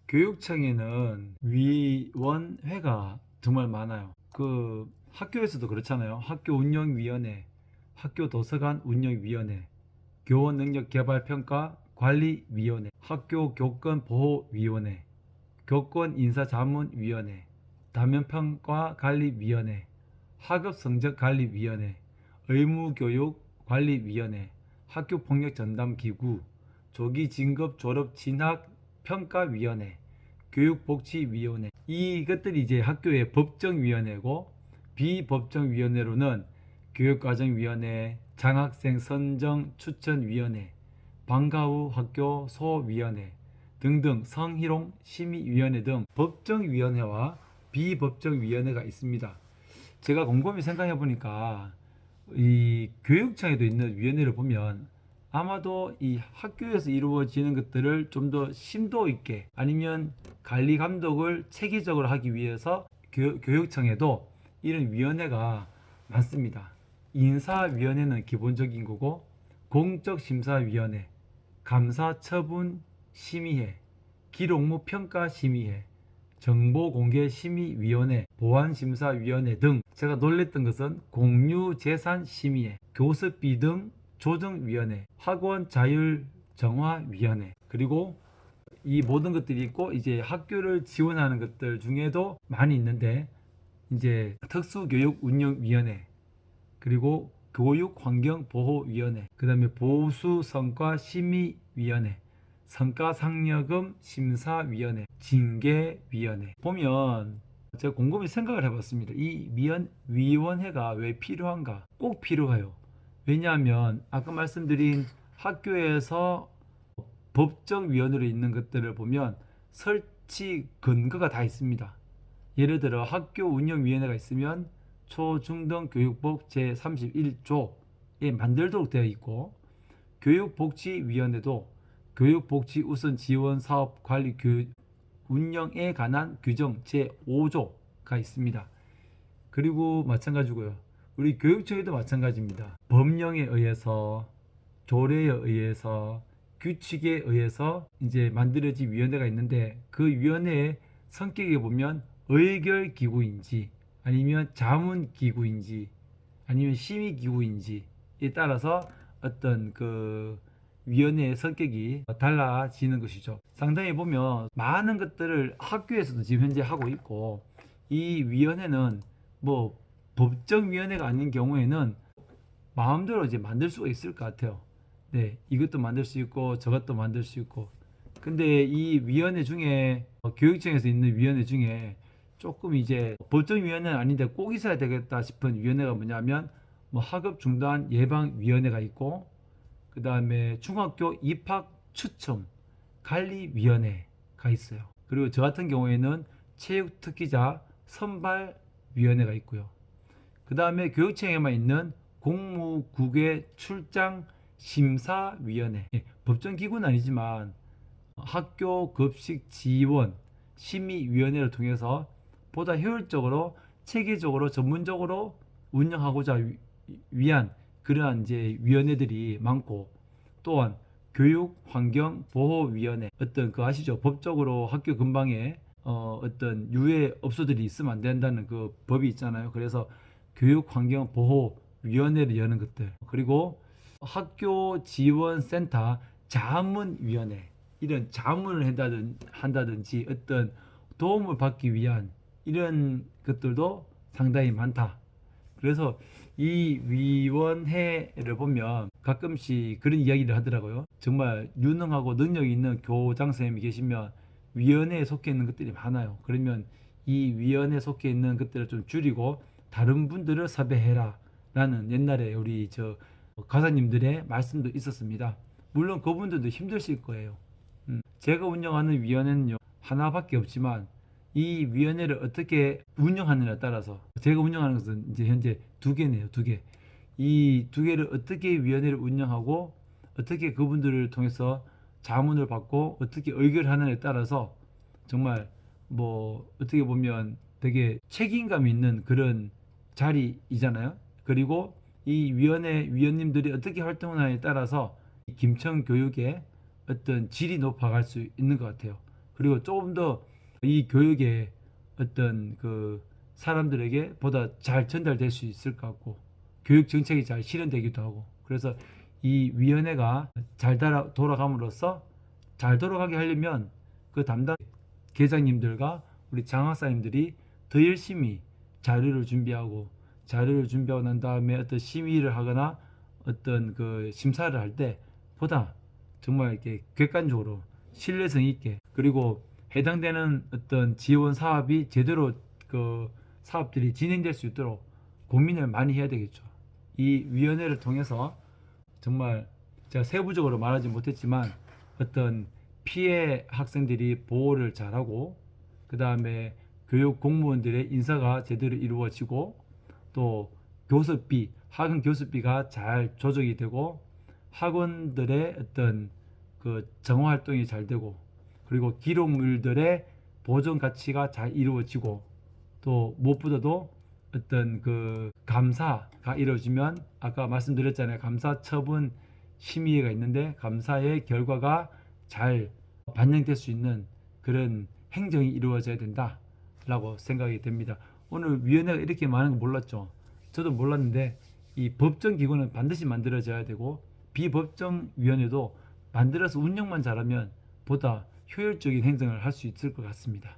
교육청에는 위원회가 정말 많아요. 그 학교에서도 그렇잖아요. 학교 운영위원회, 학교 도서관 운영위원회, 교원 능력 개발 평가 관리위원회, 학교 교권 보호위원회, 교권 인사자문위원회, 다면평가 관리위원회, 학업 성적 관리위원회, 의무교육 관리위원회, 학교폭력 전담기구, 조기 진급 졸업 진학 평가위원회, 교육복지위원회, 이것들이 이제 학교의 법정위원회고, 비법정위원회로는 교육과정위원회, 장학생 선정 추천위원회, 방과 후 학교 소위원회 등등 성희롱 심의위원회 등 법정위원회와 비법정위원회가 있습니다. 제가 곰곰이 생각해 보니까 이 교육청에도 있는 위원회를 보면 아마도 이 학교에서 이루어지는 것들을 좀 더 심도 있게, 아니면 관리 감독을 체계적으로 하기 위해서 교육청에도 이런 위원회가 많습니다. 인사위원회는 기본적인 거고, 공적심사위원회, 감사처분심의회, 기록무평가심의회, 정보공개심의위원회, 보안심사위원회 등, 제가 놀랬던 것은 공유재산심의회, 교습비 등 조정위원회, 학원자율정화위원회, 그리고 이 모든 것들이 있고, 이제 학교를 지원하는 것들 중에도 많이 있는데, 이제 특수교육운영위원회, 그리고 교육환경보호위원회, 그 다음에 보수성과심의위원회, 성과상여금 심사위원회, 징계위원회. 보면 제가 곰곰이 생각을 해봤습니다. 이 위원회가 왜 필요한가? 꼭 필요해요. 왜냐하면 아까 말씀드린 학교에서 법정위원회로 있는 것들을 보면 설치 근거가 다 있습니다. 예를 들어 학교 운영위원회가 있으면 초중등 교육법 제31조에 만들도록 되어 있고, 교육복지위원회도 교육복지 우선 지원 사업 관리 운영에 관한 규정 제5조가 있습니다. 그리고 마찬가지고요. 우리 교육청에도 마찬가지입니다. 법령에 의해서, 조례에 의해서, 규칙에 의해서 이제 만들어진 위원회가 있는데, 그 위원회의 성격에 보면 의결기구인지 아니면 자문기구인지 아니면 심의기구인지에 따라서 어떤 그 위원회의 성격이 달라지는 것이죠. 상당히 보면 많은 것들을 학교에서도 지금 현재 하고 있고, 이 위원회는 뭐 법정위원회가 아닌 경우에는 마음대로 이제 만들 수가 있을 것 같아요. 네, 이것도 만들 수 있고 저것도 만들 수 있고. 근데 이 위원회 중에 교육청에서 있는 위원회 중에 조금 이제 법정위원회는 아닌데 꼭 있어야 되겠다 싶은 위원회가 뭐냐면, 뭐 학업 중단 예방위원회가 있고, 그 다음에 중학교 입학 추첨 관리위원회가 있어요. 그리고 저 같은 경우에는 체육 특기자 선발위원회가 있고요. 그 다음에 교육청에만 있는 공무국외 출장 심사위원회, 법정기구는 아니지만 학교 급식 지원 심의위원회를 통해서 보다 효율적으로, 체계적으로, 전문적으로 운영하고자 위한 그러한 이제 위원회들이 많고, 또한 교육환경보호위원회, 어떤 그 아시죠? 법적으로 학교 근방에 어떤 유해 업소들이 있으면 안 된다는 그 법이 있잖아요. 그래서 교육환경보호위원회를 여는 것들, 그리고 학교 지원센터 자문위원회, 이런 자문을 한다든지 어떤 도움을 받기 위한 이런 것들도 상당히 많다. 그래서 이 위원회를 보면 가끔씩 그런 이야기를 하더라고요. 정말 유능하고 능력 있는 교장 선생님이 계시면 위원회에 속해 있는 것들이 많아요. 그러면 이 위원회에 속해 있는 것들을 좀 줄이고 다른 분들을 섭외해라 라는 옛날에 우리 저 가사님들의 말씀도 있었습니다. 물론 그분들도 힘드실 거예요. 제가 운영하는 위원회는요, 하나밖에 없지만 이 위원회를 어떻게 운영하느냐에 따라서, 제가 운영하는 것은 이제 현재 두 개네요. 두 개. 이 두 개를 어떻게 위원회를 운영하고 어떻게 그분들을 통해서 자문을 받고 어떻게 의결하느냐에 따라서 정말 뭐 어떻게 보면 되게 책임감 있는 그런 자리이잖아요. 그리고 이 위원회 위원님들이 어떻게 활동하느냐에 따라서 김천 교육의 어떤 질이 높아갈 수 있는 것 같아요. 그리고 조금 더 이 교육에 어떤 그 사람들에게 보다 잘 전달될 수 있을 것 같고 교육 정책이 잘 실현되기도 하고 그래서 이 위원회가 잘 돌아감으로써 잘 돌아가게 하려면 그 담당 계장님들과 우리 장학사님들이 더 열심히 자료를 준비하고 난 다음에 어떤 심의를 하거나 어떤 그 심사를 할 때 보다 정말 이렇게 객관적으로 신뢰성 있게 그리고 해당되는 어떤 지원 사업이 제대로 그 사업들이 진행될 수 있도록 고민을 많이 해야 되겠죠. 이 위원회를 통해서 정말 제가 세부적으로 말하지 못했지만 어떤 피해 학생들이 보호를 잘하고 그 다음에 교육 공무원들의 인사가 제대로 이루어지고 또 교습비, 학원 교습비가 잘 조정이 되고 학원들의 어떤 그 정화 활동이 잘 되고 그리고 기록물들의 보존 가치가 잘 이루어지고 또 무엇보다도 어떤 그 감사가 이루어지면 아까 말씀드렸잖아요. 감사 처분 심의회가 있는데 감사의 결과가 잘 반영될 수 있는 그런 행정이 이루어져야 된다라고 생각이 됩니다. 오늘 위원회가 이렇게 많은 거 몰랐죠. 저도 몰랐는데 이 법정 기구는 반드시 만들어져야 되고 비법정 위원회도 만들어서 운영만 잘하면 보다 효율적인 행정을 할 수 있을 것 같습니다.